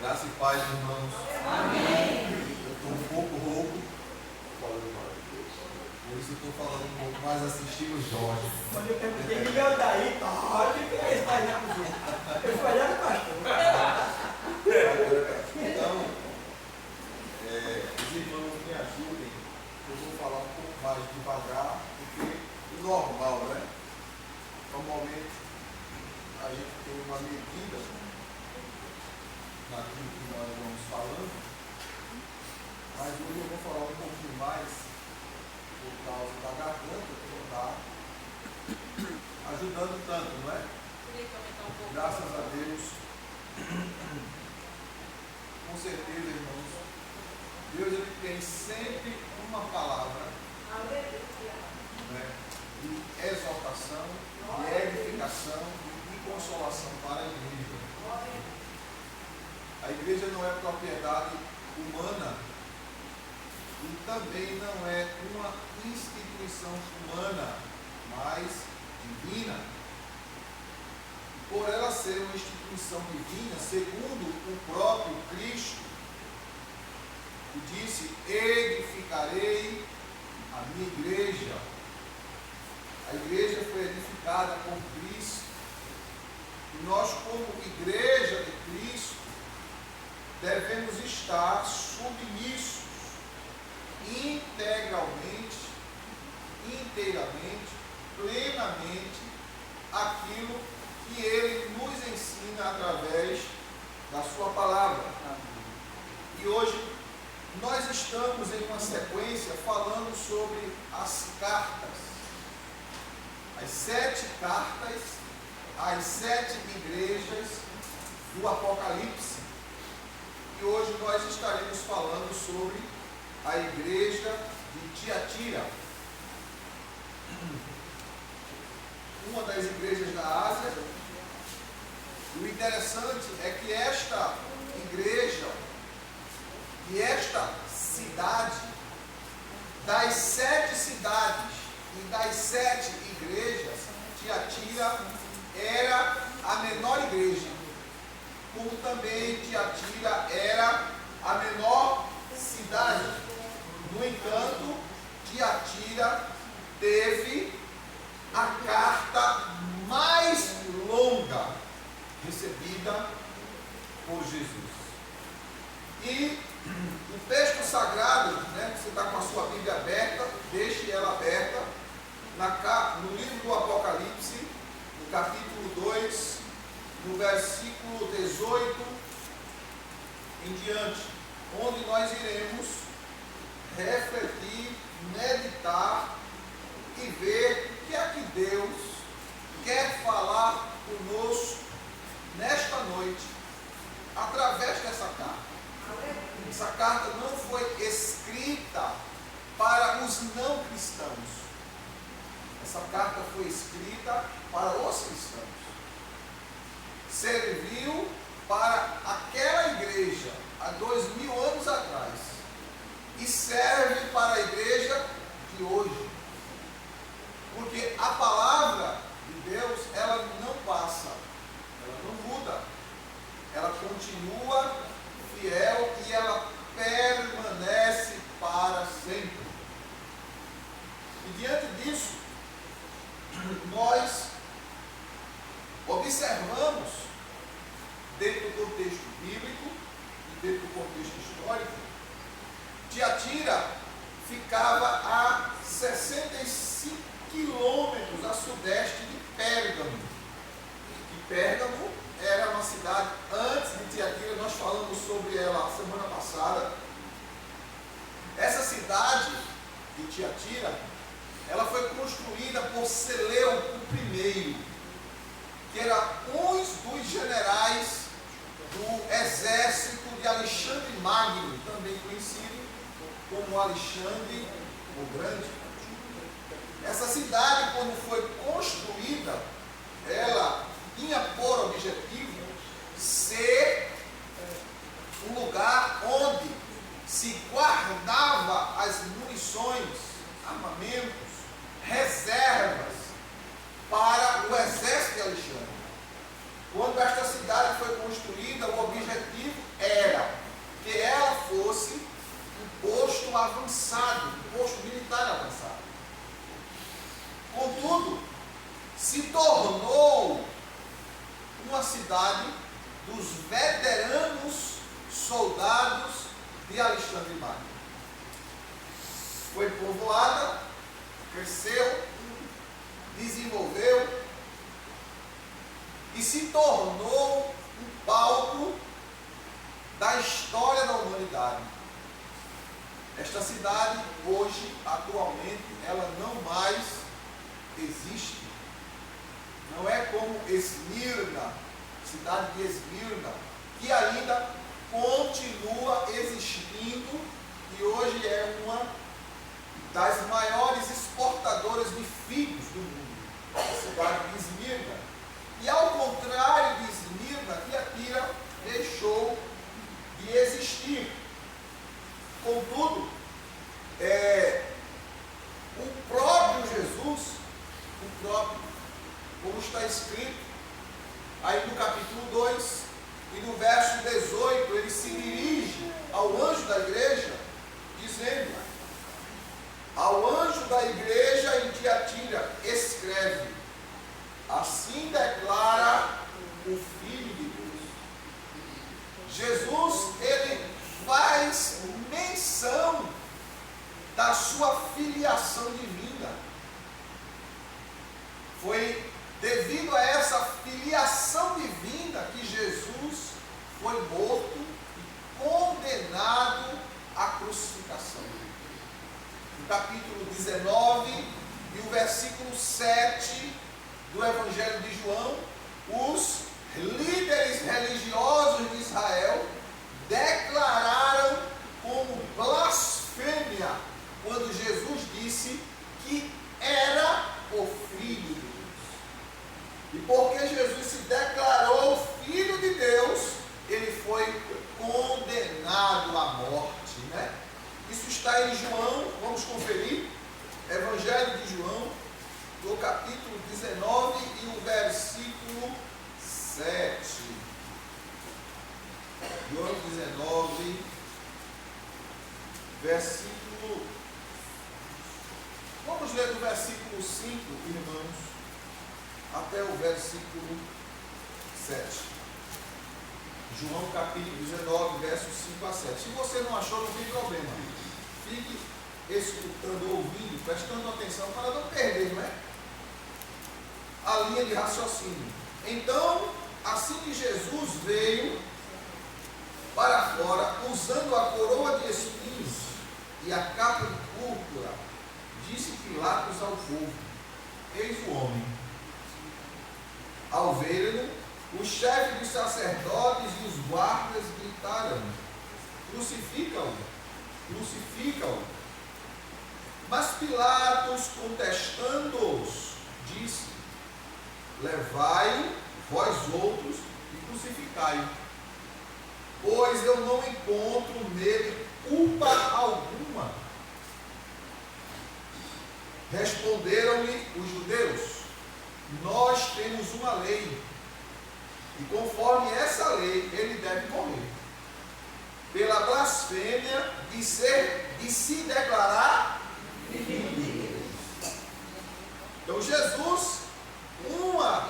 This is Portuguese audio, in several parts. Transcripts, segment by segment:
Graça e paz, irmãos. Amém. Eu estou um pouco rouco, por isso eu estou falando um pouco mais assistindo o Jorge. Quando eu perguntei, ele olhou daí, olha que é esse daí na cozinha. Eu fui olhar no pastor. Então, os irmãos me ajudem, eu vou falar um pouco mais devagar, porque o normal, né? Normalmente a gente tem uma medida naquilo que nós vamos falando, mas hoje eu vou falar um pouquinho mais por causa da garganta que não está ajudando tanto, não é? Graças a Deus. Com certeza, irmãos, Deus ele tem sempre uma palavra, né, de exortação, de edificação e de consolação para a igreja. A igreja não é propriedade humana e também não é uma instituição humana, mas divina. Por ela ser uma instituição divina, segundo o próprio Cristo, que disse: edificarei a minha igreja. A igreja foi edificada por Cristo. E nós, como igreja de Cristo, devemos estar submissos integralmente, inteiramente, plenamente àquilo que Ele nos ensina através da Sua palavra. E hoje nós estamos em uma sequência falando sobre as cartas, as 7 cartas, as 7 igrejas do Apocalipse. E hoje nós estaremos falando sobre a igreja de Tiatira, uma das igrejas da Ásia. E o interessante é que esta igreja e esta cidade, das 7 cidades e das 7 igrejas, Tiatira era a menor igreja, como também Tiatira era a menor cidade. No entanto, Tiatira teve a carta mais longa recebida por Jesus. E o texto sagrado, né, você está com a sua Bíblia aberta, deixe ela aberta, no livro do Apocalipse, no capítulo 2, no versículo 18 em diante, onde nós iremos refletir, meditar e ver o que é que Deus quer falar conosco nesta noite, através dessa carta. Essa carta não foi escrita para os não cristãos. Essa carta foi escrita para os cristãos. Serviu para aquela igreja há 2000 anos atrás e serve para a igreja de hoje. Porque a palavra de Deus, ela não passa, ela não muda, ela continua fiel e ela permanece para sempre. E diante disso, nós observamos, dentro do contexto bíblico e dentro do contexto histórico, Tiatira ficava a 65 quilômetros a sudeste de Pérgamo. E Pérgamo era uma cidade, antes de Tiatira, nós falamos sobre ela semana passada. Essa cidade de Tiatira, ela foi construída por Seleuco I, que era um dos generais do exército de Alexandre Magno, também conhecido como Alexandre o Grande. Essa cidade, quando foi construída, ela tinha por objetivo ser um lugar onde se guardava as munições, armamentos, reservas para o exército de Alexandre. Quando esta cidade foi construída, o objetivo era de Alexandre Magno. Foi povoada, cresceu, desenvolveu e se tornou um palco da história da humanidade. Esta cidade, hoje, atualmente, ela não mais existe. Não é como Esmirna, cidade de Esmirna, que ainda continua existindo e hoje é uma das maiores exportadoras de figos do mundo, a cidade de Esmirna. E ao contrário de Esmirna, Tiatira deixou de existir. Contudo, o próprio Jesus, como está escrito aí no capítulo 2 e no verso 18, ele se dirige ao anjo da igreja, dizendo: ao anjo da igreja em Tiatira, escreve: assim declara o Filho de Deus. Jesus, ele faz menção da sua filiação divina. Foi devido a essa filiação divina que Jesus foi morto e condenado à crucificação. No capítulo 19 e o versículo 7 do Evangelho de João, os líderes religiosos de Israel declararam como blasfêmia quando Jesus disse que era o Filho de Deus. E porque Jesus se declarou Filho de Deus, ele foi condenado à morte, né? Isso está em João, vamos conferir, Evangelho de João, no capítulo 19 e o versículo 7. João 19, versículo... Vamos ler do versículo 5, irmãos, até o versículo 7. João capítulo 19, versos 5 a 7. Se você não achou, não tem problema. Fique escutando, ouvindo, prestando atenção para não perder, não é? A linha de raciocínio. Então, assim que Jesus veio para fora, usando a coroa de espinhos e a capa de púrpura, disse Pilatos ao povo: eis o homem. Ao verem-no, os chefes dos sacerdotes e os guardas gritaram: crucifica-o, crucifica-o. Mas Pilatos, contestando-os, disse: levai-o, vós outros, e crucificai-o, pois eu não encontro nele culpa alguma. Responderam-lhe os judeus: nós temos uma lei, e conforme essa lei ele deve morrer, pela blasfêmia de se declarar filho de Deus. Então Jesus, uma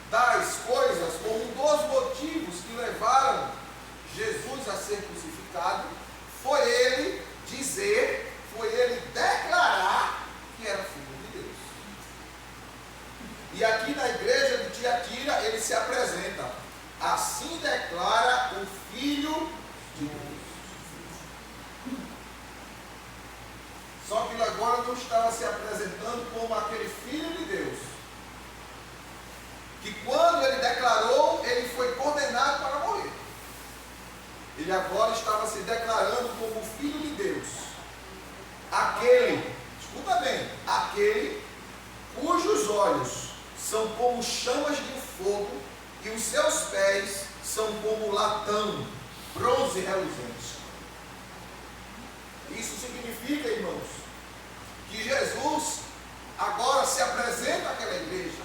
das coisas, ou um dos motivos que levaram Jesus a ser crucificado, foi ele dizer, foi ele declarar que era filho de Deus. E aqui na igreja de Tiatira ele se apresenta: assim declara o Filho de Deus. Só que ele agora não estava se apresentando como aquele Filho de Deus, que quando ele declarou, ele foi condenado para morrer. Ele agora estava se declarando como o Filho de Deus. Aquele, escuta bem, aquele cujos olhos são como chamas de fogo e os seus pés são como latão, bronze reluzente. Isso significa, irmãos, que Jesus agora se apresenta àquela igreja,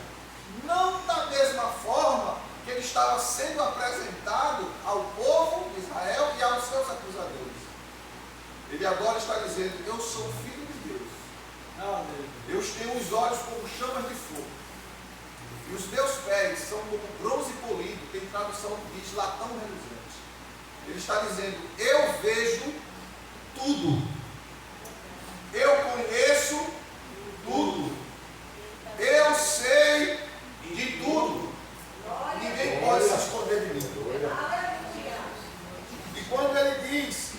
não da mesma forma que ele estava sendo apresentado ao povo de Israel e aos seus acusadores. Ele agora está dizendo: eu sou filho de Deus. Eu tenho os olhos como chamas de fogo. E os meus pés são como bronze polido. Tem tradução que diz latão reluzente. Ele está dizendo, eu vejo tudo. Eu conheço tudo. Eu sei de tudo. Ninguém pode se esconder de mim. E quando ele diz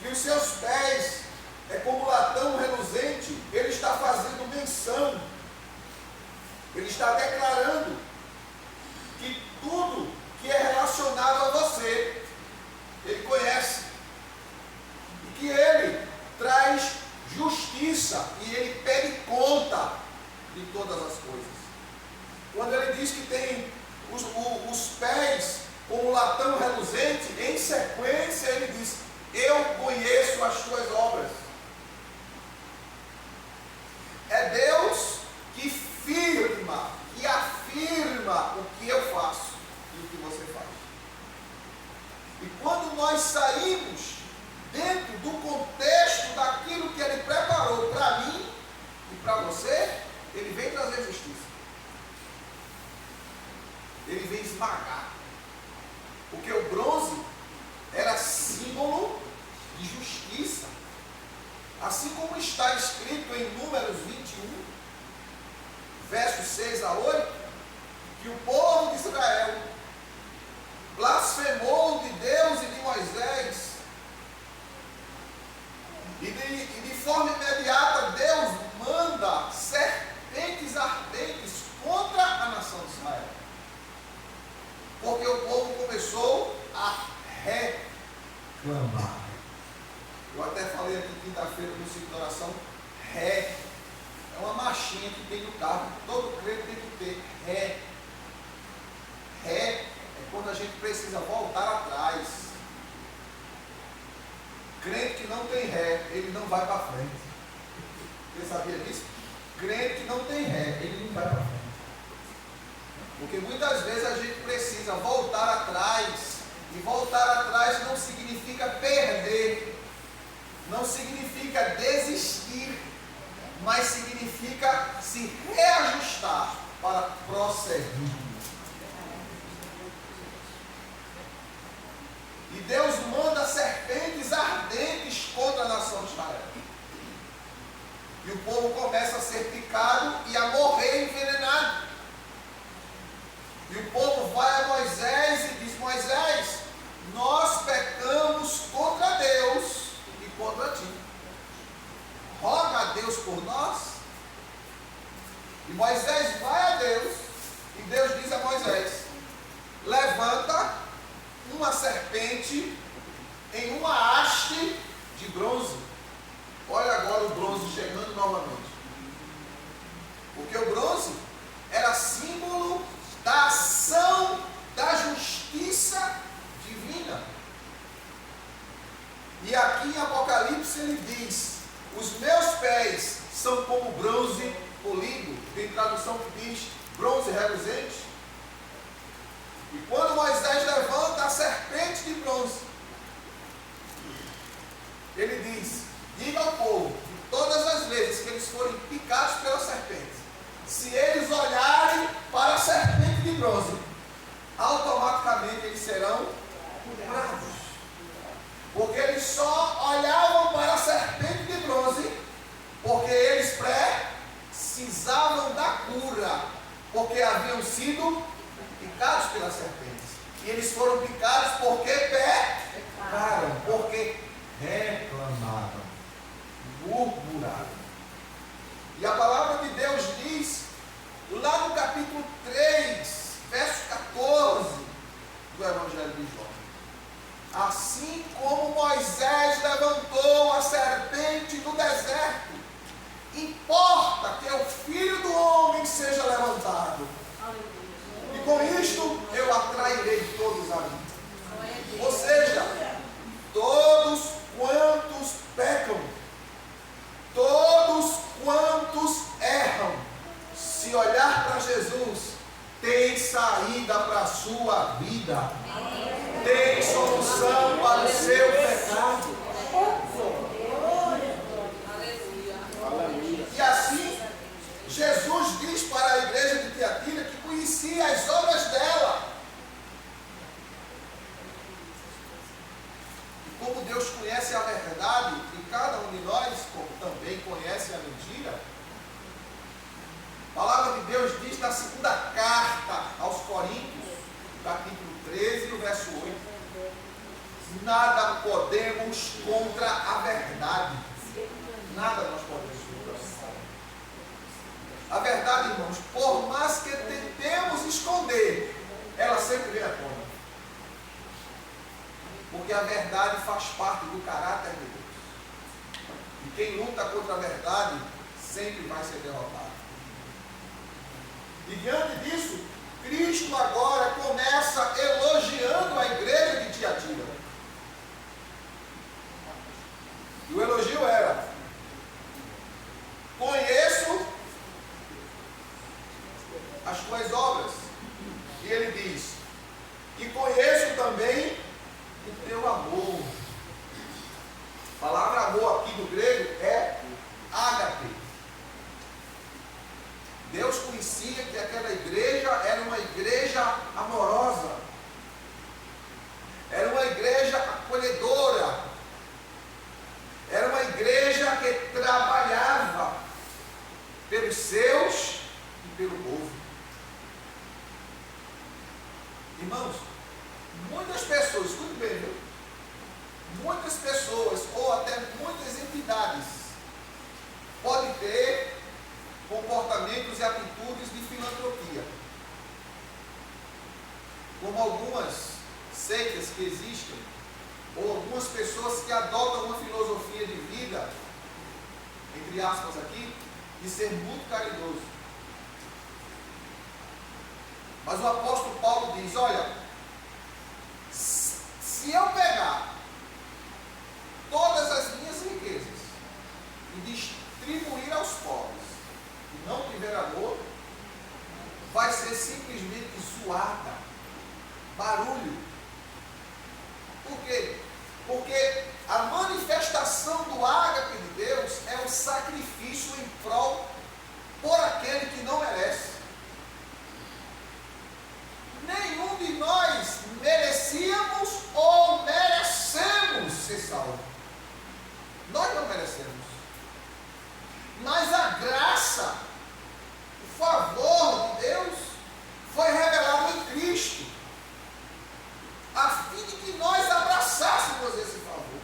que os seus pés é como latão reluzente, ele está fazendo menção. Ele está declarando que tudo que é relacionado a você, ele conhece. E que ele traz justiça e ele pede conta de todas as coisas. Quando ele diz que tem os pés como latão reluzente, em sequência ele diz, eu conheço as tuas obras. É Deus que firma, que afirma o que eu faço e o que você faz. E quando nós saímos dentro do contexto daquilo que ele preparou para mim e para você, ele vem trazer justiça. Ele vem esmagar. Porque o bronze era símbolo de justiça. Assim como está escrito em Números 21, versos 6 a 8, que o povo de Israel blasfemou de Deus e de Moisés. E de forma imediata Deus manda serpentes ardentes contra a nação de Israel. Porque o povo começou a reclamar. Eu até falei aqui quinta-feira no ciclo de oração, ré. É uma marchinha que tem no carro, todo crente tem que ter ré. Ré é quando a gente precisa voltar atrás. Crente que não tem ré, ele não vai para frente. Você sabia disso? Crente que não tem ré, ele não vai para frente. Porque muitas vezes a gente precisa voltar atrás. E voltar atrás não significa perder. Não significa desistir. Mas significa se reajustar para prosseguir. E Deus manda serpentes ardentes contra a nação de Israel. E o povo começa a ser picado e a morrer envenenado. E o povo vai a Moisés e diz, Moisés, nós pecamos contra Deus e contra ti. Roga a Deus por nós. E Moisés vai a Deus e Deus diz a Moisés, levanta uma serpente em uma haste de bronze. Olha agora o bronze chegando novamente. Porque o bronze era símbolo da ação da justiça divina. E aqui em Apocalipse ele diz, os meus pés são como bronze polido. Tem tradução que diz bronze reluzente. E quando Moisés levanta a serpente de bronze, ele diz, diga ao povo, que todas as vezes que eles forem picados pela serpente, se eles olharem para a serpente de bronze, automaticamente eles serão curados. Porque eles só olhavam para a serpente de bronze, porque eles precisavam da cura, porque haviam sido picados pelas serpentes. E eles foram picados porque pecaram, porque reclamaram, murmuraram. E a palavra de Deus diz, lá no capítulo 3, verso 14 do Evangelho de João. Assim como Moisés levantou a serpente no deserto, importa que o Filho do Homem seja levantado. E com isto eu atrairei todos a mim. Ou seja, todos quantos pecam, todos quantos erram, se olhar para Jesus, tem saída para a sua vida, tem solução para o seu pecado. E assim, Jesus diz para a igreja de Tiatira que conhecia as obras dela. como Deus conhece a verdade e cada um de nós, como também conhece a mentira, a palavra de Deus diz na segunda carta aos Coríntios, capítulo 13, o verso 8, nada podemos contra a verdade. Nada nós podemos contra a verdade. A verdade, irmãos, por mais que tentemos esconder, ela sempre vem à tona. Porque a verdade faz parte do caráter de Deus. E quem luta contra a verdade sempre vai ser derrotado. E diante disso, Cristo agora começa elogiando a igreja de Tiatira. E o elogio era: conheço as tuas obras. E ele diz: e conheço também o teu amor. A palavra amor aqui no grego é ágape. Deus conhecia que aquela igreja era uma igreja amorosa, era uma igreja acolhedora, era uma igreja que trabalhava pelos seus e pelo povo. Irmãos, muitas pessoas, escute bem, viu? Muitas pessoas, ou até muitas entidades, podem ter comportamentos e atitudes de filantropia. Como algumas seitas que existem, ou algumas pessoas que adotam uma filosofia de vida, entre aspas aqui, de ser muito caridoso. Mas o apóstolo Paulo diz: olha, se eu pegar todas as minhas riquezas e distribuir aos pobres e não tiver amor, vai ser simplesmente zoada, barulho. Por quê? Porque a manifestação do ágape de Deus é o sacrifício em prol por aquele que não merece. Nenhum de nós merecíamos ou merecemos ser salvos. Nós não merecemos. Mas a graça, o favor de Deus foi revelado em Cristo, a fim de que nós abraçássemos esse favor.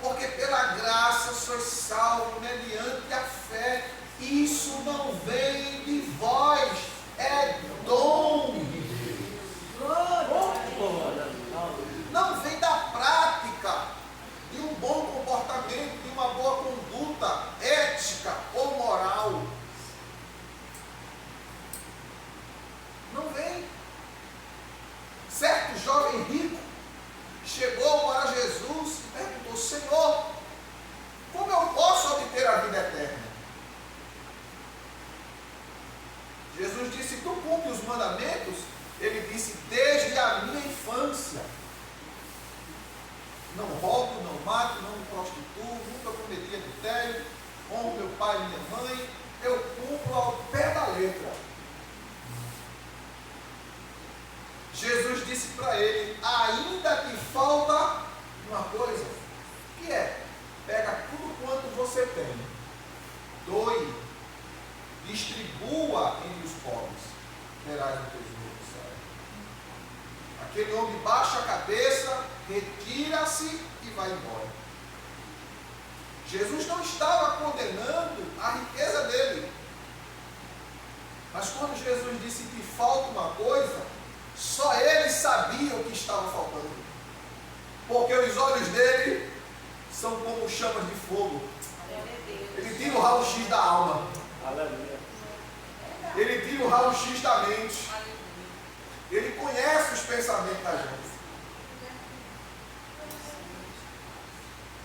Porque pela graça sois salvos mediante a fé. Isso não vem de vós, é dom de Deus. Não vem da prática de um bom comportamento, de uma boa conduta ética ou moral. Não vem. Certo jovem rico chegou para Jesus e perguntou: Senhor, como eu posso obter a vida eterna? Jesus disse: tu cumpre os mandamentos? Ele disse: desde a minha infância. Não roubo, não mato, não me prostituo, nunca cometi adultério, honro meu pai e minha mãe, eu cumpro ao pé da letra. Jesus disse para ele: ainda te falta uma coisa, que é: pega tudo quanto você tem, doe, distribua entre os pobres, verás o tesouro do céu. Aquele homem baixa a cabeça, retira-se e vai embora. Jesus não estava condenando a riqueza dele, mas quando Jesus disse que falta uma coisa, só ele sabia o que estava faltando, porque os olhos dele são como chamas de fogo. Ele tira o raio-x da alma. Ele tira o raio-x da mente. Ele conhece os pensamentos da gente.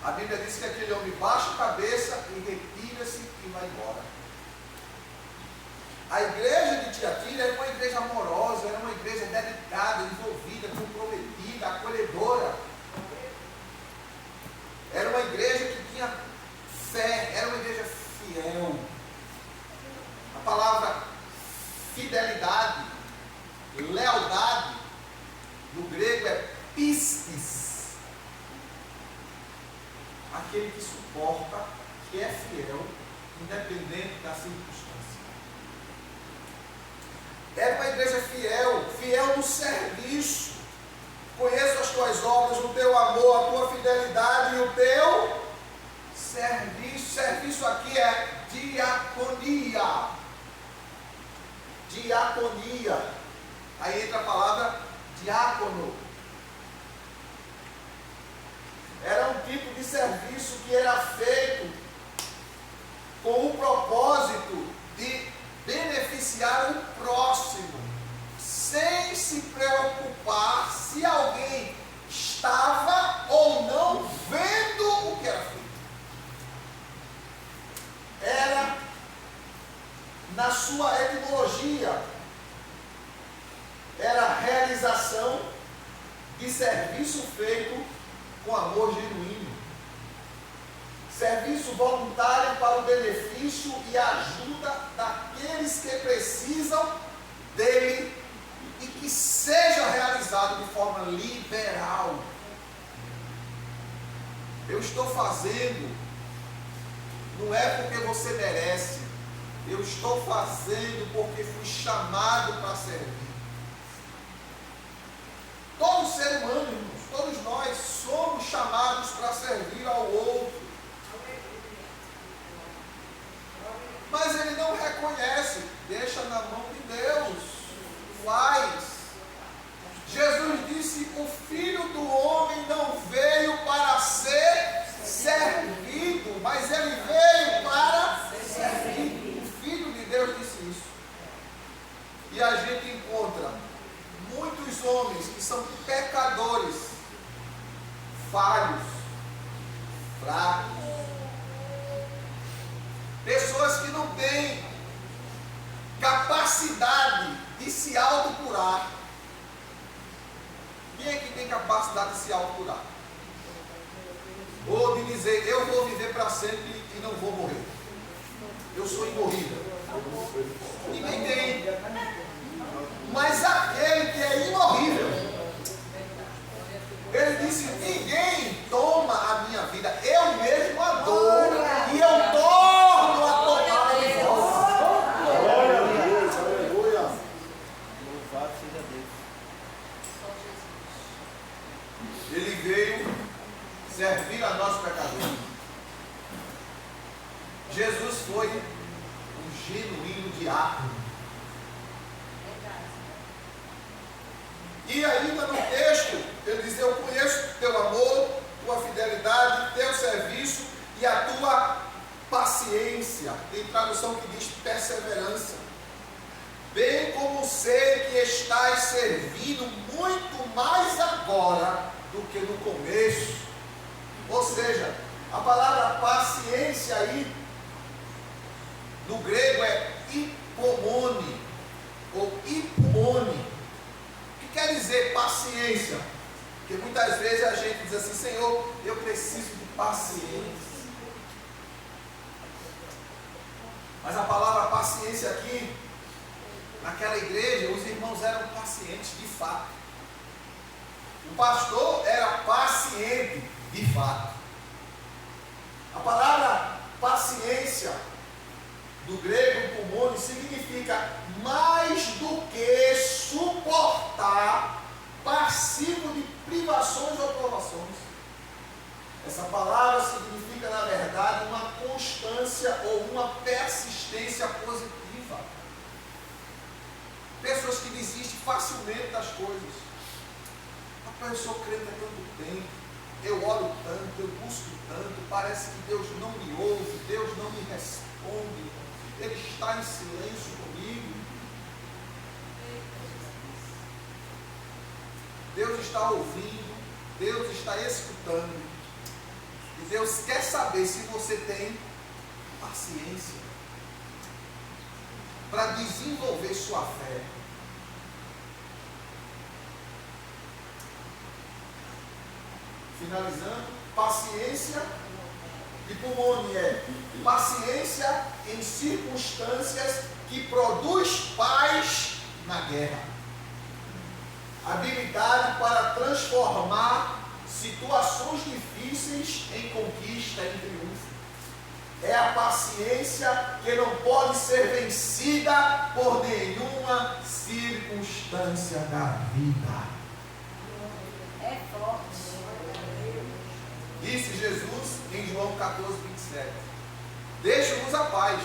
A Bíblia diz que aquele homem baixa a cabeça e retira-se e vai embora. A igreja de Tiatira era uma igreja amorosa, era uma igreja dedicada, envolvida, comprometida, acolhedora. Era uma igreja que tinha fé, era uma igreja fiel. A palavra fidelidade, lealdade, no grego é pistis. aquele que suporta, que é fiel, independente da circunstância. É para a igreja fiel, fiel no serviço. Conheço as tuas obras, o teu amor, a tua fidelidade e o teu serviço. Serviço aqui é diaconia. Diaconia. Aí entra a palavra diácono. Era um tipo de serviço que era feito com o propósito de beneficiar o próximo, sem se preocupar se alguém estava ou não vendo o que era feito. Era, na sua etimologia, era a realização de serviço feito com amor genuíno. Serviço voluntário para o benefício e ajuda daqueles que precisam dele e que seja realizado de forma liberal. Eu estou fazendo, não é porque você merece, eu estou fazendo porque fui chamado para servir. Todo ser humano, irmãos, todos nós somos chamados para servir ao outro. Mas ele não reconhece, deixa na mão de Deus, faz. Jesus disse: o Filho do Homem não veio para ser servido, mas ele veio para servir. O Filho de Deus disse isso. E a gente encontra muitos homens que são pecadores, falhos, fracos, pessoas que não têm capacidade de se autocurar. Quem é que tem capacidade de se autocurar? Ou de dizer: eu vou viver para sempre e não vou morrer, eu sou imorrível? Ninguém tem. Mas aquele que é imorrível, ele disse: ninguém toma a minha vida, eu mesmo a dou e eu torno a tomar de volta. Glória a Deus, aleluia. Louvado seja Deus. Ele veio servir a nós pecadores. Jesus foi um genuíno diácono. E ainda no texto, ele diz: eu conheço teu amor, tua fidelidade, teu serviço e a tua paciência. Tem tradução que diz perseverança. Bem como sei que estás servindo muito mais agora do que no começo. Ou seja, a palavra paciência aí, no grego é hipomone, ou hipomone. Quer dizer paciência? Porque muitas vezes a gente diz assim: Senhor, eu preciso de paciência. Mas a palavra paciência aqui, naquela igreja, os irmãos eram pacientes de fato. O pastor era paciente de fato. A palavra paciência, do grego pulmone, significa mais do que suportar, passivo de privações ou provações. Essa palavra significa, na verdade, uma constância ou uma persistência positiva. Pessoas que desistem facilmente das coisas. Rapaz, eu sou crente há tanto tempo, eu oro tanto, eu busco tanto, parece que Deus não me ouve, Deus não me responde, Ele está em silêncio comigo. Deus está ouvindo, Deus está escutando. E Deus quer saber se você tem paciência para desenvolver sua fé. Finalizando, paciência de pulmone é paciência em circunstâncias que produz paz na guerra. Habilidade para transformar situações difíceis em conquista, em triunfo. É a paciência que não pode ser vencida por nenhuma circunstância da vida. É forte. Disse Jesus em João 14, 27. Deixo-vos a paz,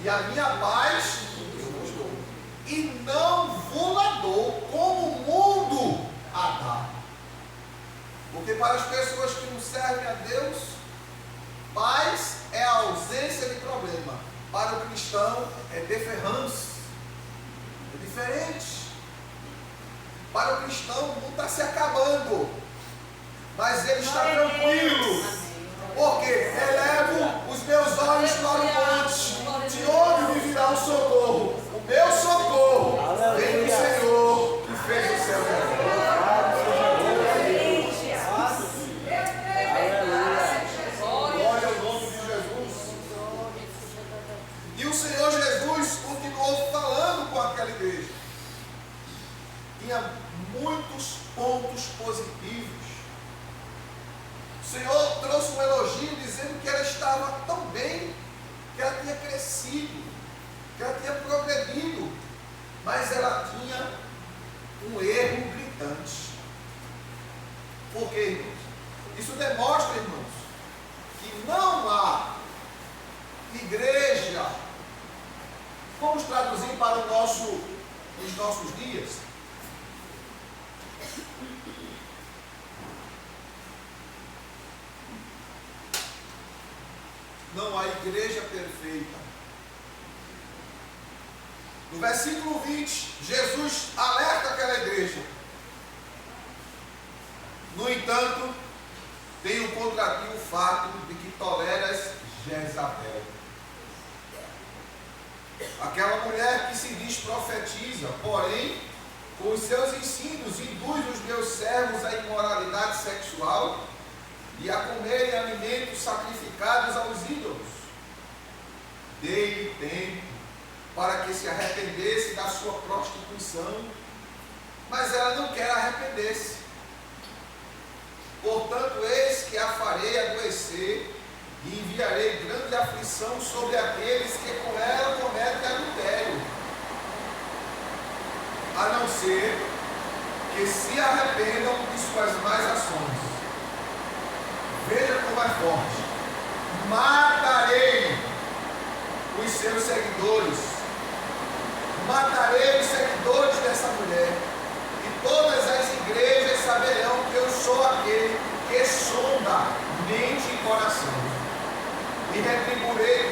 e a minha paz eu vos dou, e não vos dou como o mundo a dá. Porque para as pessoas que não servem a Deus, paz é a ausência de problema. Para o cristão é deferrance. É diferente. Para o cristão o mundo está se acabando, mas ele está tranquilo. Porque elevo os meus olhos para o monte, de onde me virá o socorro? O meu socorro vem do Senhor que fez o céu e a terra. Glória ao nome de Jesus. E o Senhor Jesus continuou falando com aquela igreja. Tinha muitos pontos positivos. O Senhor trouxe um elogio dizendo que ela estava tão bem, que ela tinha crescido, que ela tinha progredido, mas ela tinha um erro gritante. Por quê, irmãos? Isso demonstra, irmãos, que não há igreja, vamos traduzir para os nossos dias, não há igreja perfeita. No versículo 20, Jesus alerta aquela igreja. No entanto, tenho contra ti o fato de que toleras Jezabel, aquela mulher que se diz profetiza, porém, com os seus ensinos, induz os meus servos à imoralidade sexual e a comerem alimentos sacrificados aos ídolos. Dei-lhe tempo para que se arrependesse da sua prostituição, mas ela não quer arrepender-se. Portanto, eis que a farei adoecer e enviarei grande aflição sobre aqueles que com ela cometem adultério, a não ser que se arrependam de suas más ações. Veja como é forte. Matarei os seus seguidores. Matarei os seguidores dessa mulher. E todas as igrejas saberão que eu sou aquele que sonda mente e coração. E retribuirei,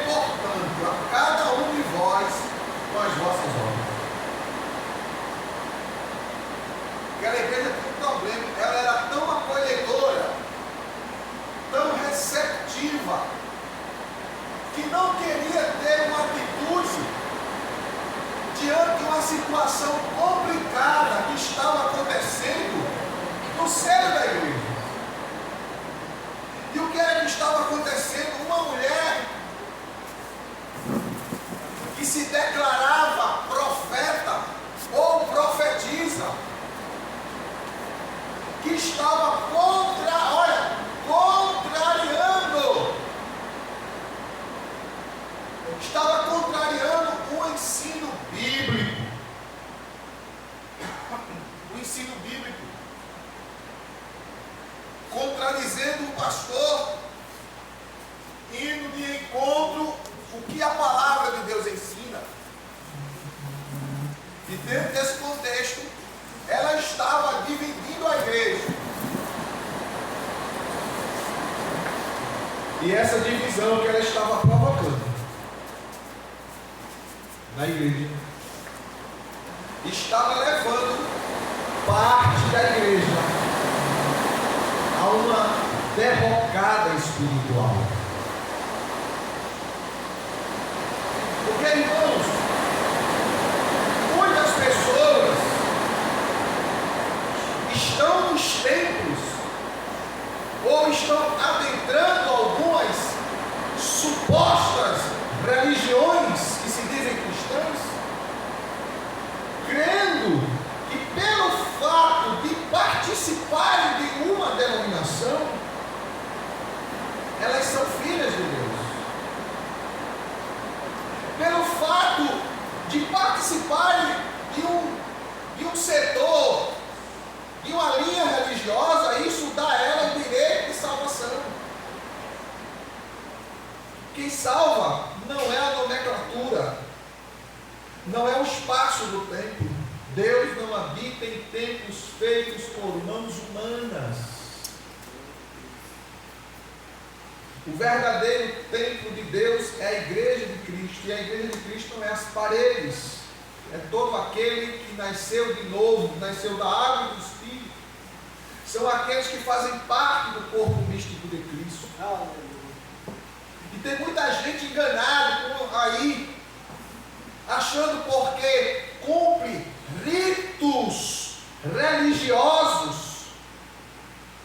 portanto, a cada um de vós com as vossas obras. Aquela igreja tinha um problema. Ela era tão acolhedora, tão receptiva, que não queria ter uma atitude diante de uma situação complicada que estava acontecendo no seio da igreja. E o que era que estava acontecendo? Uma mulher que se declarava profeta ou profetiza, que estava contrariando o ensino bíblico. O ensino bíblico. Contradizendo o pastor, indo de encontro o que a palavra de Deus ensina. E dentro desse contexto, ela estava dividindo a igreja. E essa divisão que ela estava provocando na igreja estava levando parte da igreja a uma derrocada espiritual. Porque, irmãos, muitas pessoas estão nos templos ou estão adentrando algumas supostas religiões que se dizem cristãs, crendo que pelo fato de participar em uma linha religiosa, isso dá a ela o direito de salvação. Quem salva não é a nomenclatura, não é o espaço do templo. Deus não habita em templos feitos por mãos humanas. O verdadeiro templo de Deus é a igreja de Cristo, e a igreja de Cristo não é as paredes, é todo aquele que nasceu de novo, nasceu da água e do Espírito. São aqueles que fazem parte do corpo místico de Cristo. E tem muita gente enganada aí, achando porque cumpre ritos religiosos,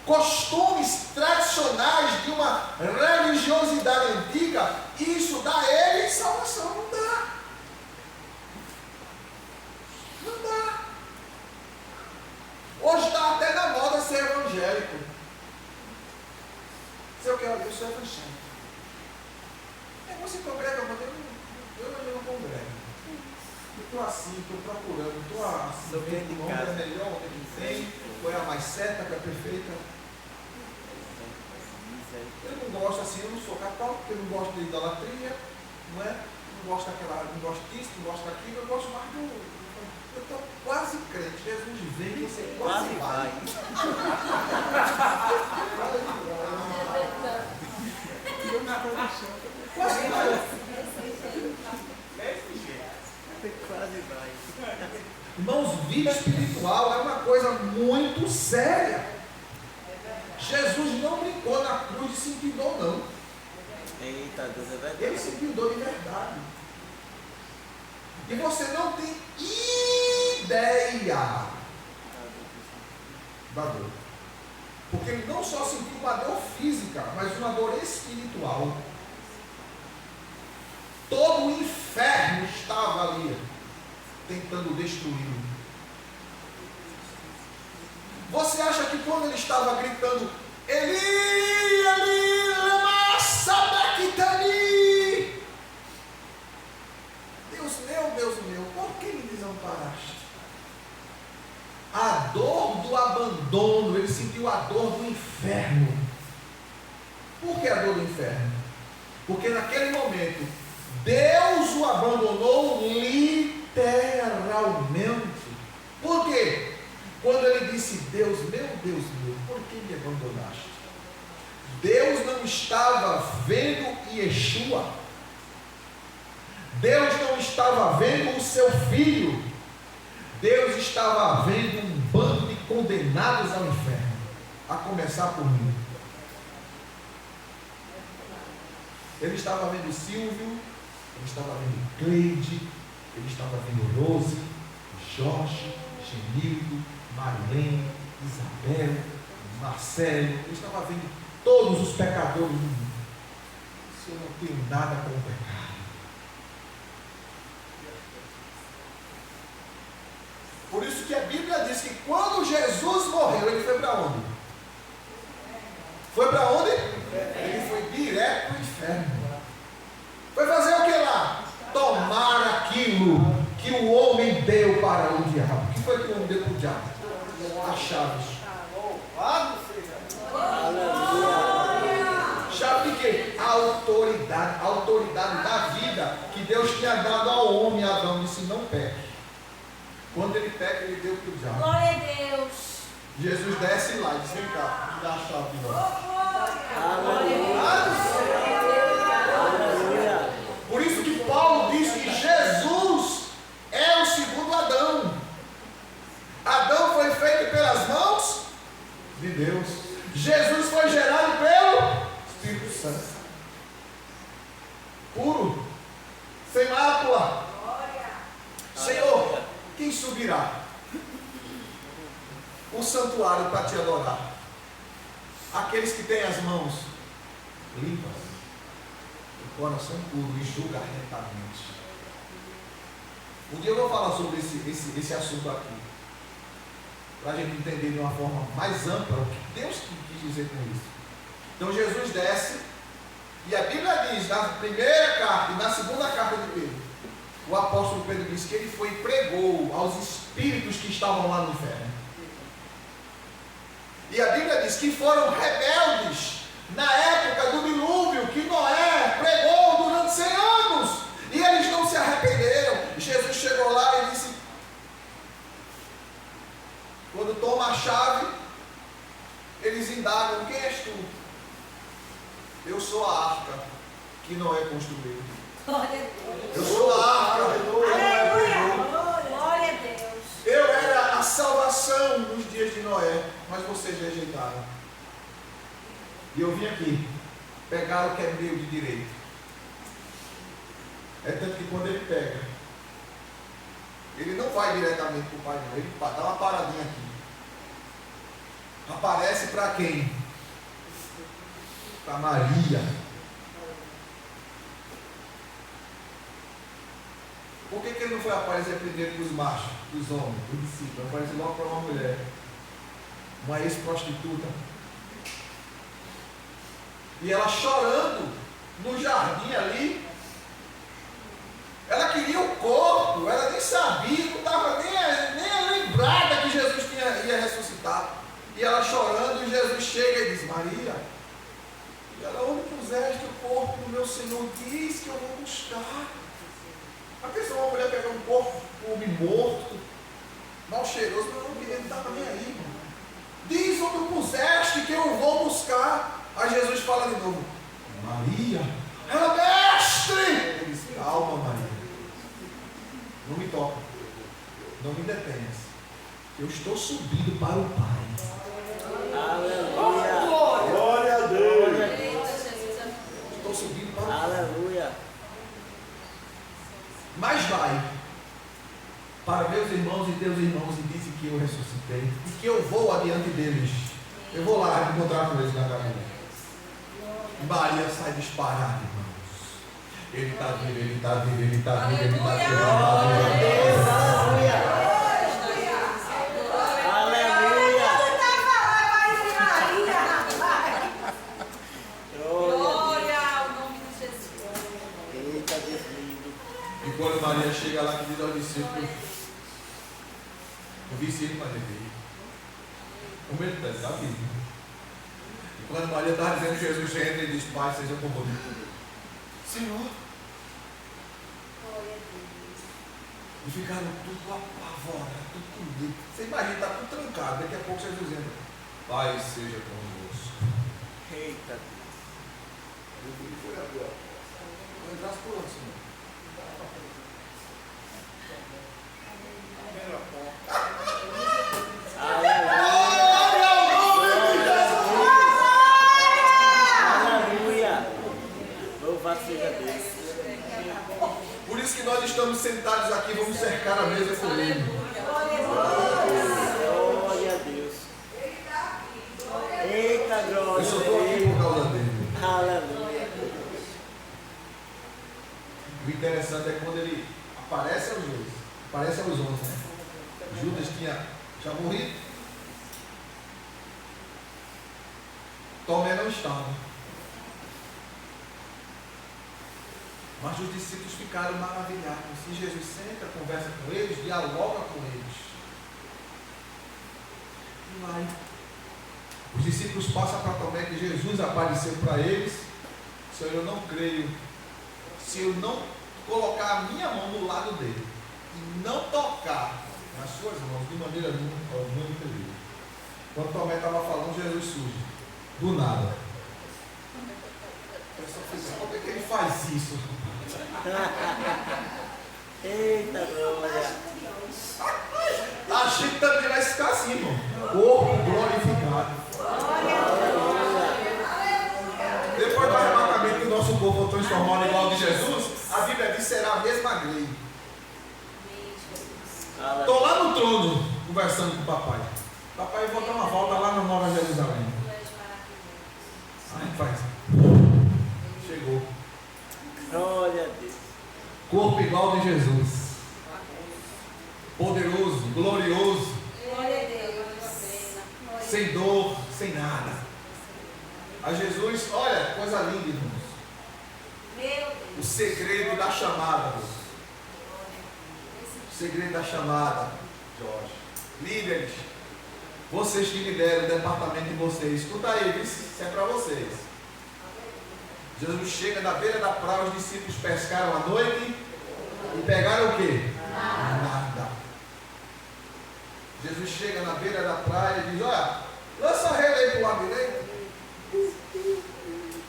costumes tradicionais de uma religiosidade antiga, isso dá a ele salvação. Não dá. Não dá. Hoje está até na moda ser evangélico. Se eu quero, eu sou evangélico. Você congrega, eu não congrego. Eu estou assim, estou procurando, estou assim, o nome é melhor, o que tem, qual é a mais certa, qual é a perfeita. Eu não gosto assim, eu não sou católico, porque eu não gosto de idolatria, não é? Não gosto daquela, não gosto disso, não gosto daquilo, eu gosto mais do. Eu estou quase crente, Jesus vem, você quase vai. Quase vai. Irmãos, vida espiritual é uma coisa muito séria. Jesus não brincou na cruz e se impindou, não. Eita, Deus, é verdade. Ele se impindou de verdade. E você não tem ideia da dor. Porque ele não só sentiu uma dor física, mas uma dor espiritual. Todo o inferno estava ali, tentando destruí-lo. Você acha que quando ele estava gritando, Eli, Eli, lama sabachthani, Deus meu, por que me desamparaste? A dor do abandono, ele sentiu a dor do inferno. Por que a dor do inferno? Porque naquele momento, Deus o abandonou literalmente. Por quê? Quando ele disse, Deus meu, por que me abandonaste? Deus não estava vendo Yeshua. Deus não estava vendo o seu filho. Deus estava vendo um bando de condenados ao inferno, a começar por mim. Ele estava vendo Silvio, ele estava vendo Cleide, ele estava vendo Rose, Jorge, Genildo, Marilene, Isabel, Marcelo. Ele estava vendo todos os pecadores do mundo. Se eu não tenho nada com o pecado. Por isso que a Bíblia diz que quando Jesus morreu, ele foi para onde? Foi para onde? Ele foi direto para o inferno. Foi fazer o que lá? Tomar aquilo que o homem deu para o diabo. O que foi que o homem deu para o diabo? As chaves. Chave de quê? A autoridade da vida que Deus tinha dado ao homem. Adão disse, não peque. Quando ele peca, ele deu para o diabo. Glória a Deus. Jesus desce lá e diz, vem cá, me dá a chave de novo. Por isso que Paulo diz que Jesus é o segundo Adão. Adão foi feito pelas mãos de Deus. Jesus foi gerado pelo Espírito Santo. Puro, sem mácula. Senhor, quem subirá o santuário para te adorar? Aqueles que têm as mãos limpas, o coração puro e julga retamente. Um dia eu vou falar sobre esse assunto aqui, para a gente entender de uma forma mais ampla o que Deus quis dizer com isso. Então Jesus desce, e a Bíblia diz, na primeira carta e na segunda carta de Pedro, o apóstolo Pedro diz que ele foi e pregou aos espíritos que estavam lá no inferno. E a Bíblia diz que foram rebeldes na época do dilúvio que Noé pregou durante 100 anos. E eles não se arrependeram. Jesus chegou lá e disse: quando toma a chave, eles indagam: quem és tu? Eu sou a arca que Noé construiu. Glória a Deus. Eu sou a arca. Aleluia. Glória a Deus. Eu era a salvação nos dias de Noé, mas vocês rejeitaram. E eu vim aqui pegar o que é meu de direito. É tanto que quando ele pega, ele não vai diretamente para o Pai, não. Ele dá uma paradinha aqui. Aparece para quem? Para Maria. Por que ele não foi aparecer primeiro para os machos, para os homens, para os discípulos? Apareceu logo para uma mulher, uma ex-prostituta. E ela chorando no jardim ali. Ela queria o corpo, ela nem sabia, não estava nem lembrada que Jesus ia ressuscitar. E ela chorando, e Jesus chega e diz: Maria. E ela: onde puseste o corpo do meu Senhor? Diz que eu vou buscar. A pessoa, uma mulher pegar um corpo, um homem morto, mal cheiroso, mas ele não estava nem aí, irmão. Diz onde puseste que eu vou buscar. Aí Jesus fala de novo: Maria. Ela: mestre. Ele diz: calma, Maria. Não me toca. Não me detenhas. Eu estou subindo para o Pai. Aleluia. Glória a Deus. Estou subindo para o Pai. Aleluia. Mas vai para meus irmãos e teus irmãos e dizem que eu ressuscitei e que eu vou adiante deles. Eu vou lá encontrar com eles na caminho. Maria sai disparada, irmãos. Ele está vivo, ele está vivo, ele está vivo, ele está vivo. Aleluia. Glória ao nome de Jesus. Eita, Deus lindo. E quando Maria chega lá, que diz aos discípulos: eu vi sim, Maria veio. Como ele está vivo. E quando Maria estava dizendo que Jesus entra, ele diz: Pai, seja comigo. Senhor. E ficaram tudo apavorados, tudo com medo. Você imagina, está tudo trancado. Daqui a pouco Jesus entra: Pai, seja conosco. Eita. Eu fui e foi abrir a porta. Vou entrar por onde, Senhor? Aleluia. Louvado seja Deus. Por isso que nós estamos sentados aqui, vamos cercar a mesa com ele. Glória a Deus. Eita, glória. Eu só estou aqui por causa dele. Aleluia. O interessante é quando ele aparece aos dois, aparece aos 11, né? Judas tinha já morrido. Tomé não estava. Mas os discípulos ficaram maravilhados. E Jesus senta, conversa com eles, dialoga com eles. E vai. Os discípulos passam para Tomé que Jesus apareceu para eles. Senhor, eu não creio. Se eu não colocar a minha mão no lado dele e não tocar nas suas mãos, de maneira nenhuma, eu não creio. Quando Tomé estava falando, Jesus surge. Do nada. Eu só fiz, como é que ele faz isso? Eita, glória. A gente também vai ficar assim, irmão. Corpo glorificado. Depois do arrebatamento que o nosso corpo foi transformado igual ao de Jesus, a Bíblia diz: será a mesma grei. Estou lá no trono conversando com o papai. Papai, eu vou dar uma volta lá na Nova Jerusalém. Aí faz. Chegou. Glória a Deus. Corpo igual ao de Jesus. Poderoso, glorioso. Glória a Deus. Sem dor, sem nada. A Jesus, olha, coisa linda, irmãos. Meu Deus. O segredo da chamada, irmãos. O segredo da chamada, Jorge. Líderes, Vocês que lideram o departamento de vocês, escuta aí, isso é para vocês. Jesus chega na beira da praia, os discípulos pescaram à noite e pegaram o quê? Nada. Jesus chega na beira da praia e diz: olha, lança a rede aí para o lado direito.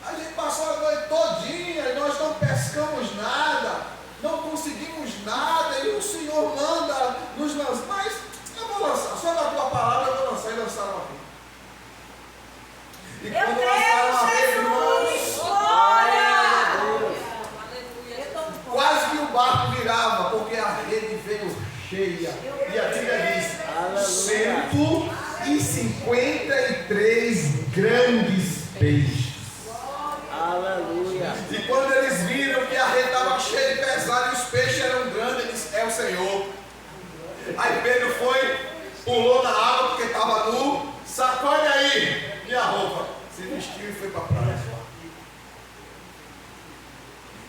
A gente passou a noite todinha e nós não pescamos nada, não conseguimos nada, e o Senhor manda nos lançar. Mas eu vou lançar, só na tua palavra eu vou lançar. E lançaram a rede. E quando lançaram a rede, irmãos, quase que o barco virava, porque a rede veio cheia. E a Bíblia diz: 153 grandes peixes. Aleluia. E quando eles viram que a rede estava cheia e pesada e os peixes eram grandes, eles disseram: é o Senhor. Aí Pedro foi, pulou na água porque estava nu, sacode aí minha roupa, se vestiu e foi para a praia.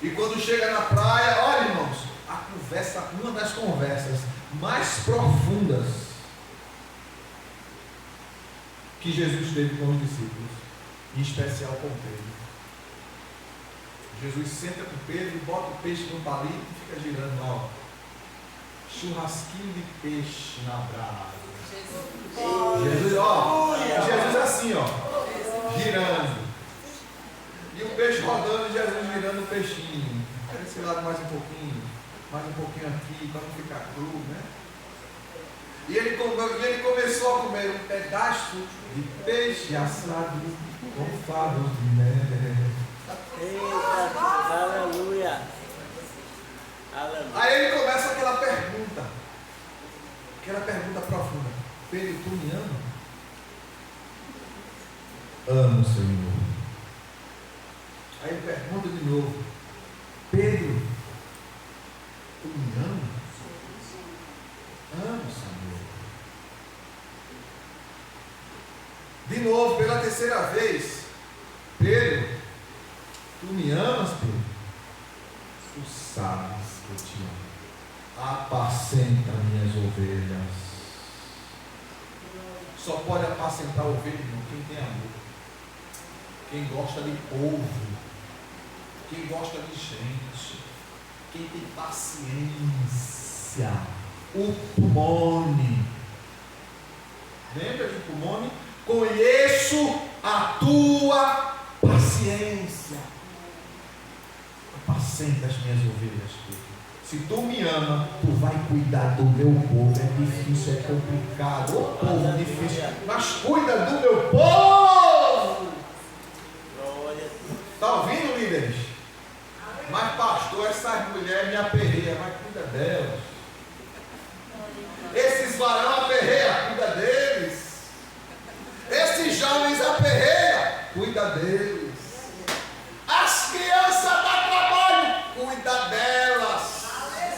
E quando chega na praia, olha, irmãos, a conversa, uma das conversas mais profundas que Jesus teve com os discípulos, em especial com Pedro. Jesus senta com Pedro, bota o peixe no palito e fica girando lá, ó. Churrasquinho de peixe na brasa. Jesus, ó, Jesus assim, ó, girando. E o peixe rodando e Jesus virando o peixinho. Esse lado mais um pouquinho aqui, para não ficar cru, né? E ele começou a comer um pedaço de peixe assado com favos de mel. Eita, aleluia. Aleluia. Aí ele começa aquela pergunta profunda: Pedro, tu me ama? Amo, Senhor. Aí ele pergunta de novo: Pedro, tu me ama? Amo, Senhor. De novo, pela terceira vez: Pedro, tu me amas, Pedro? Tu sabes que eu te amo. Apacenta minhas ovelhas. Só pode apacentar ovelha, irmão, quem tem amor, quem gosta de povo, quem gosta de gente, quem tem paciência. O Pumone. Lembra de Pumone? Conheço a tua paciência. Apacenta as minhas ovelhas, Pedro. Se tu me ama, tu vai cuidar do meu povo. É difícil, é complicado. O povo é difícil, mas cuida do meu povo. Está ouvindo, líderes? Mas pastor, essas mulheres me aperreiam, mas cuida delas. Esses varão aperreia, cuida deles. Esses jovens aperreia, cuida deles. As crianças dá trabalho, cuida delas.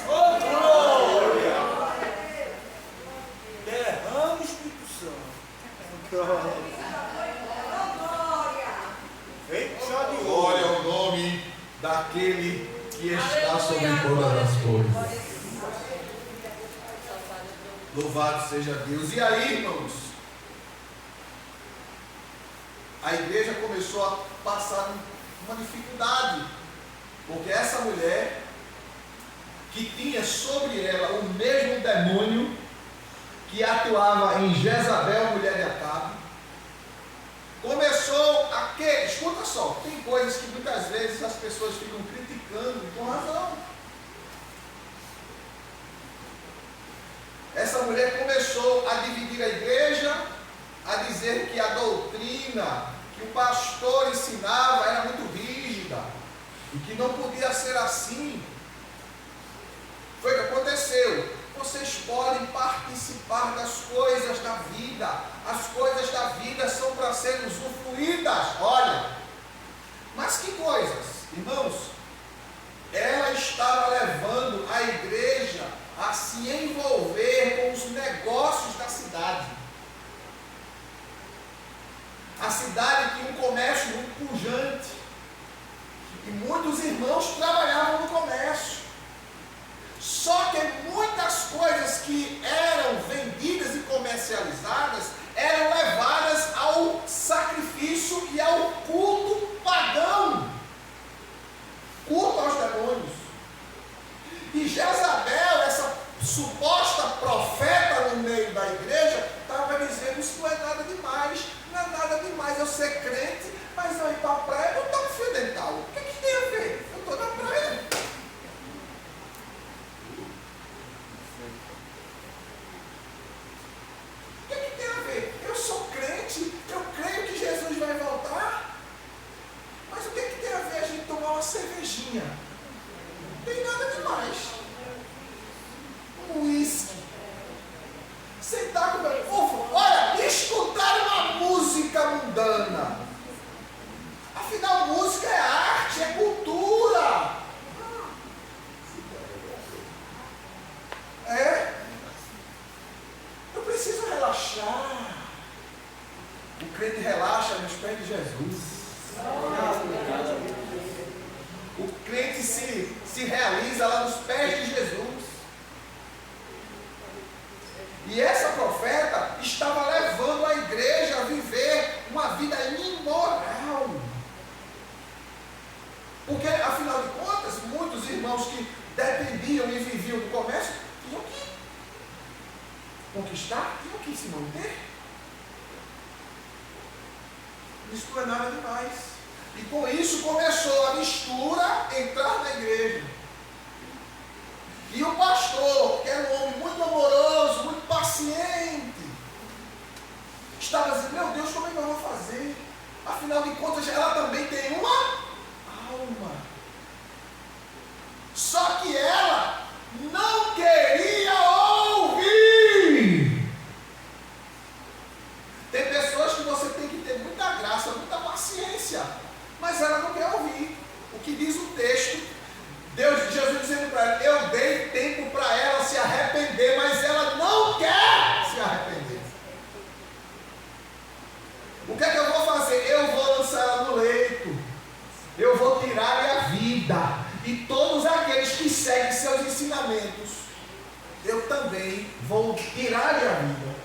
Oh, glória! Derrama o Espírito Santo. Glória ao nome daquele que está sobre todas as coisas. Louvado seja Deus. E aí, irmãos, a igreja começou a passar uma dificuldade, porque essa mulher, que tinha sobre ela o mesmo demônio que atuava em Jezabel, mulher de Acabe, começou a que, escuta só, tem coisas que muitas vezes as pessoas ficam criticando e com razão. Essa mulher começou a dividir a igreja, a dizer que a doutrina que o pastor ensinava era muito rígida e que não podia ser assim. Foi o que aconteceu. Vocês podem participar das coisas da vida. As coisas da vida são para serem usufruídas. Olha, mas que coisas, irmãos? Ela estava levando a igreja a se envolver com os negócios da cidade. A cidade tinha um comércio muito pujante. E muitos irmãos trabalhavam no comércio. Só que muitas coisas que eram vendidas e comercializadas eram humana. Afinal, música é arte, é cultura. Eu preciso relaxar. O crente relaxa nos pés de Jesus. O crente se realiza lá nos pés de Jesus. E essa profeta estava levando a igreja a viver uma vida imoral. Porque, afinal de contas, muitos irmãos que dependiam e viviam do comércio tinham que conquistar, tinham que se manter. Isso não é nada demais. E com isso começou a mistura entrar na igreja. E o pastor, que era um homem muito amoroso, muito paciente, estava dizendo, meu Deus, como é que eu vou fazer? Afinal de contas, ela também tem uma alma. Só que ela não queria ouvir. Tem pessoas que você tem que ter muita graça, muita paciência, mas ela não quer ouvir. O que diz o texto? Jesus dizendo para ela, eu dei tempo para ela se arrepender, mas ela não quer se arrepender. O que é que eu vou fazer? Eu vou lançar ela no leito. Eu vou tirar-lhe a vida. E todos aqueles que seguem seus ensinamentos, eu também vou tirar-lhe a vida.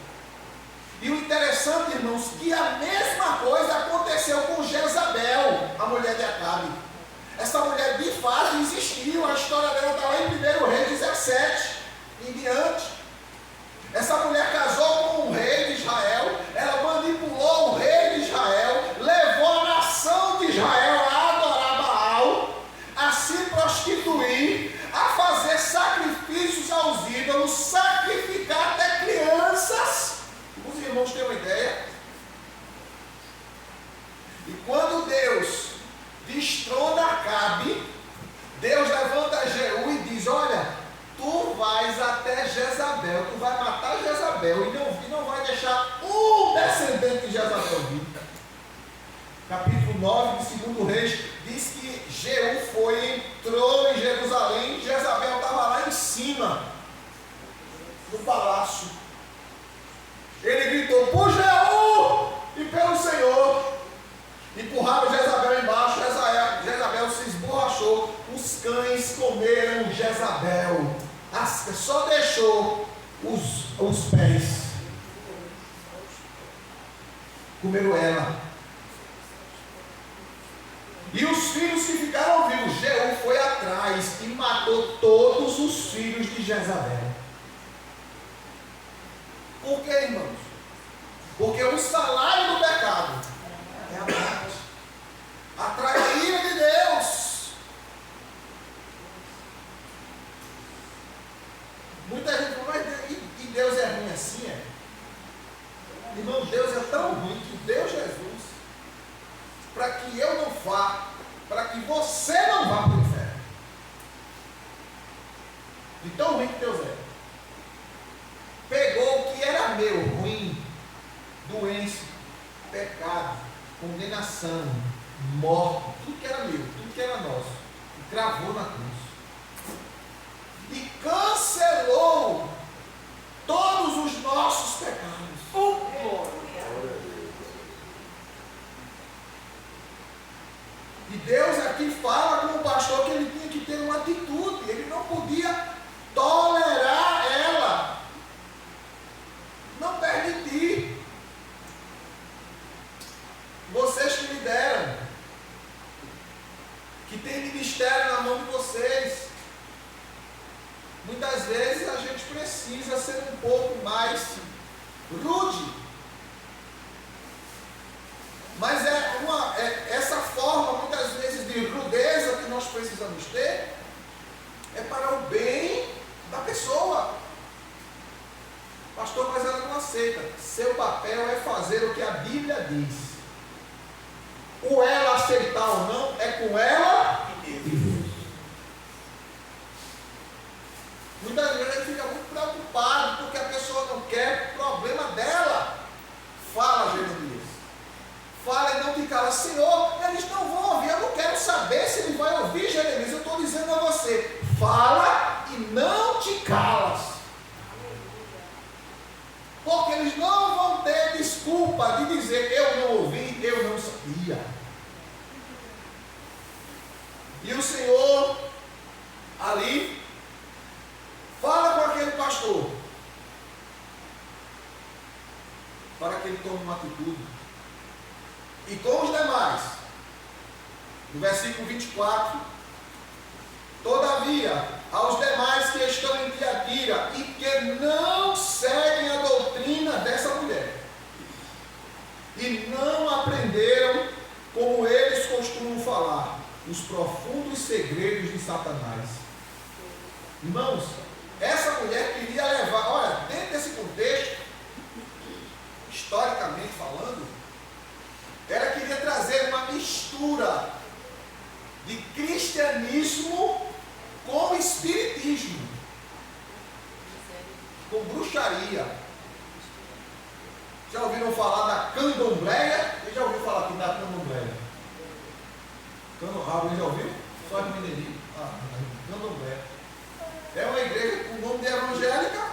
E o interessante, irmãos, que a mesma coisa aconteceu com Jezabel, a mulher de Acabe. Essa mulher de fato existiu, a história dela está lá em 1 Reis 17 em diante. Essa mulher casou com um rei de Israel, ela manipulou o rei de Israel, levou a nação de Israel a adorar Baal, a se prostituir, a fazer sacrifícios aos ídolos, sacrificar até crianças. Os irmãos têm uma ideia? E quando Deus destrona Acabe, Deus levanta Jeú e diz, olha, tu vais até Jezabel, tu vai matar Jezabel e não vai deixar um descendente de Jezabel vivo. Capítulo 9 de 2 Reis diz que Jeú entrou em Jerusalém, Jezabel estava lá em cima do palácio. Ele gritou, por Jeú e pelo Senhor. Empurraram Jezabel embaixo, Jezabel se esborrachou, os cães comeram Jezabel, só deixou os pés, comeram ela. E os filhos que ficaram vivos, Jeú foi atrás e matou todos os filhos de Jezabel. Por quê, irmãos? Porque o salário do pecado é a morte. Atrai a ira de Deus. Muita gente fala, mas Deus é ruim assim, é? Irmão, Deus é tão ruim que deu Jesus para que eu não vá, para que você não vá para o inferno. De tão ruim que Deus é. Pegou o que era meu, ruim, doença, pecado, condenação, morte, tudo que era meu, tudo que era nosso, e cravou na cruz. E cancelou todos os nossos pecados. E Deus aqui fala com o pastor que ele tinha que ter uma atitude, ele não podia tolerar ela. Não permitir. Vocês que lideram, que tem ministério na mão de vocês, muitas vezes a gente precisa ser um pouco mais rude. Mas essa forma, muitas vezes, de rudeza que nós precisamos ter, é para o bem da pessoa. Pastor, mas ela não aceita. Seu papel é fazer o que a Bíblia diz. O ela aceitar ou não, é com ela e Deus. Muitas vezes a gente fica muito preocupado porque a pessoa não quer, problema dela. Fala, Jeremias. Fala e não te cala. Senhor, eles não vão ouvir. Eu não quero saber se ele vai ouvir, Jeremias. Eu estou dizendo a você, fala e não te calas. Porque eles não vão ter desculpa de dizer, eu não ouvi, eu não sabia. E o Senhor, ali, fala com aquele pastor, para que ele tome uma atitude. E com os demais, no versículo 24, todavia, aos demais que estão em Tiatira e que não seguem a doutrina dessa mulher, e não aprenderam como eles costumam falar, os profundos segredos de Satanás. Irmãos, essa mulher queria levar, olha, dentro desse contexto, historicamente falando, ela queria trazer uma mistura de cristianismo com espiritismo, com bruxaria. Já ouviram falar da candombleia? Quem já ouviu falar aqui da candombleia? Alguém já ouviu? Só a Mineiri. Candomblé. É uma igreja com o nome de evangélica,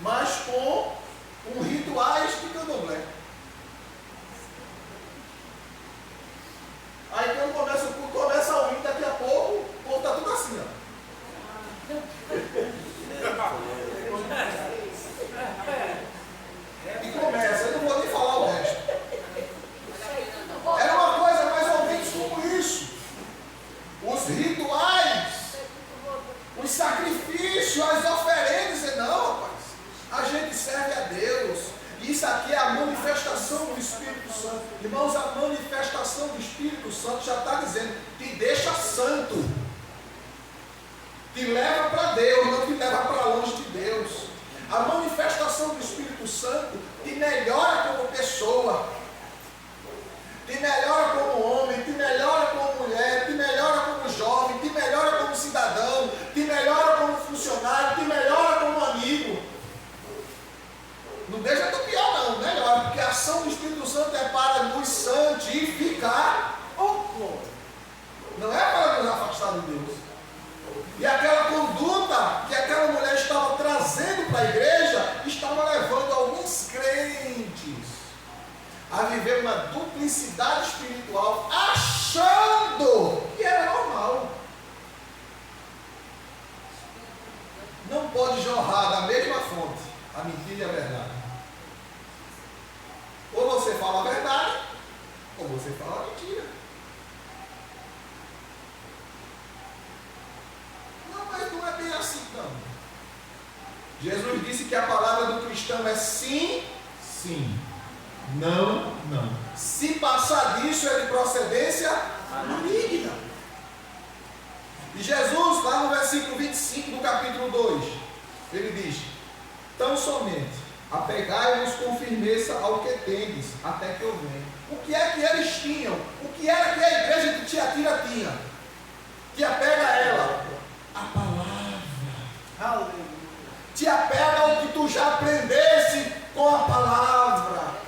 mas com rituais de candomblé. Aí quando começa o culto, começa a ouvir, daqui a pouco, o povo está tudo assim, ó. E começa, eu não vou nem falar o resto. Era uma coisa mais ou menos como isso. Os rituais, os sacrifícios, as oferendas. Não, rapaz, a gente serve a Deus. Isso aqui é a manifestação do Espírito Santo. Irmãos, a manifestação do Espírito Santo já está dizendo, te deixa santo. Te leva para Deus, não te leva para longe de Deus. A manifestação do Espírito Santo te melhora como pessoa, te melhora como homem, te melhora como mulher, te melhora como jovem, te melhora como cidadão, te melhora como funcionário, te melhora como amigo. Não deixa tu pior não, melhora, porque a ação do Espírito Santo é para nos santificar, não é para nos afastar de Deus. E aquela conduta que aquela mulher estava trazendo para a igreja, estava levando alguns crentes a viver uma duplicidade espiritual, achando que era normal. Não pode jorrar da mesma fonte a mentira e a verdade. Ou você fala a verdade, ou você fala a mentira. Não, mas não é bem assim, não. Jesus disse que a palavra do cristão é sim, sim. Não, não. Se passar disso é de procedência maligna. E Jesus, lá no versículo 25 do capítulo 2, ele diz, tão somente apegai-vos com firmeza ao que tendes, até que eu venha. O que é que eles tinham? O que era que a igreja de Tiatira tinha? Que apega a ela? A palavra. Aleluia. Te apega ao que tu já aprendesse com a palavra.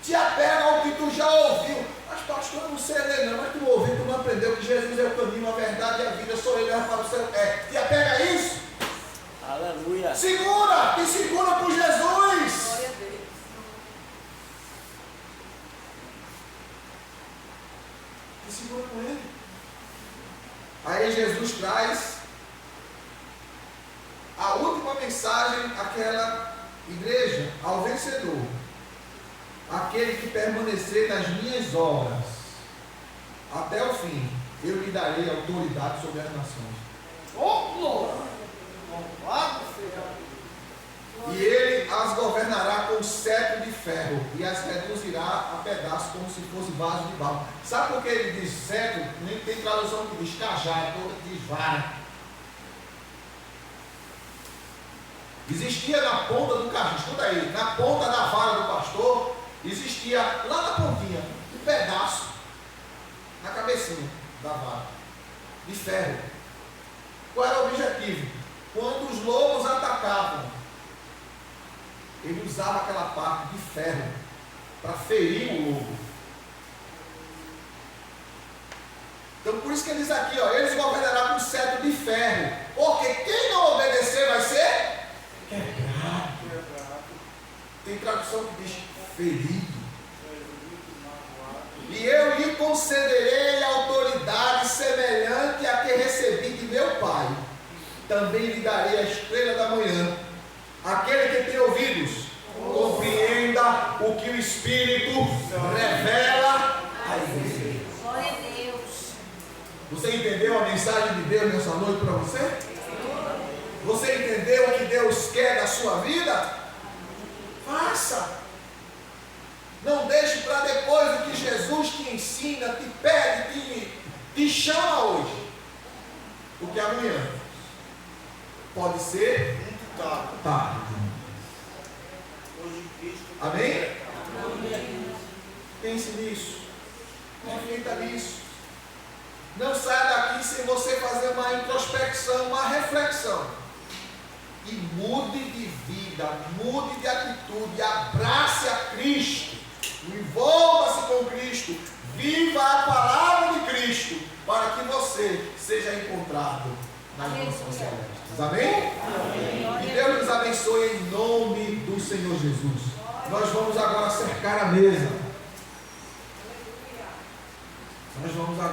Te apega ao que tu já ouviu. Mas pastor, eu não sei ler não, mas tu ouviu, tu não aprendeu que Jesus é o caminho, a verdade e a vida, sou ele para o céu. Te apega a isso? Aleluia. Segura, te segura por Jesus. Glória a Deus. Te segura com ele. Aí Jesus traz a última mensagem àquela igreja, ao vencedor. Aquele que permanecer nas minhas obras até o fim, eu lhe darei autoridade sobre as nações. Oh, glória! Louvado seja. E ele as governará com cetro de ferro e as reduzirá a pedaços como se fosse vaso de barro. Sabe por que ele diz cetro? Nem tem tradução que diz cajado, outra que diz vara. Existia na ponta do cajado, escuta aí, na ponta da vara do pastor, existia lá na pontinha um pedaço na cabecinha da vara de ferro. Qual era o objetivo? Quando os lobos atacavam, ele usava aquela parte de ferro para ferir o lobo. Então por isso que ele diz aqui, ó, eles governarão com cetro de ferro. Porque quem não obedecer vai ser quebrado. Tem tradução que diz ferido. E eu lhe concederei autoridade semelhante à que recebi de meu Pai. Também lhe darei a estrela da manhã. Aquele que tem ouvidos, compreenda o que o Espírito revela à igreja. Glória a Deus. Você entendeu a mensagem de Deus nessa noite para você? Você entendeu o que Deus quer da sua vida? Faça. Não deixe para depois o que Jesus te ensina, te pede, te chama hoje. Porque amanhã pode ser tarde. Amém? Pense nisso. Reflita nisso. Não saia daqui sem você fazer uma introspecção, uma reflexão. E mude de vida, mude de atitude, abrace a Cristo. Envolva-se com Cristo. Viva a palavra de Cristo. Para que você seja encontrado nas mansões celestes. Amém? Amém? Que Deus nos abençoe em nome do Senhor Jesus. Nós vamos agora cercar a mesa. Nós vamos agora.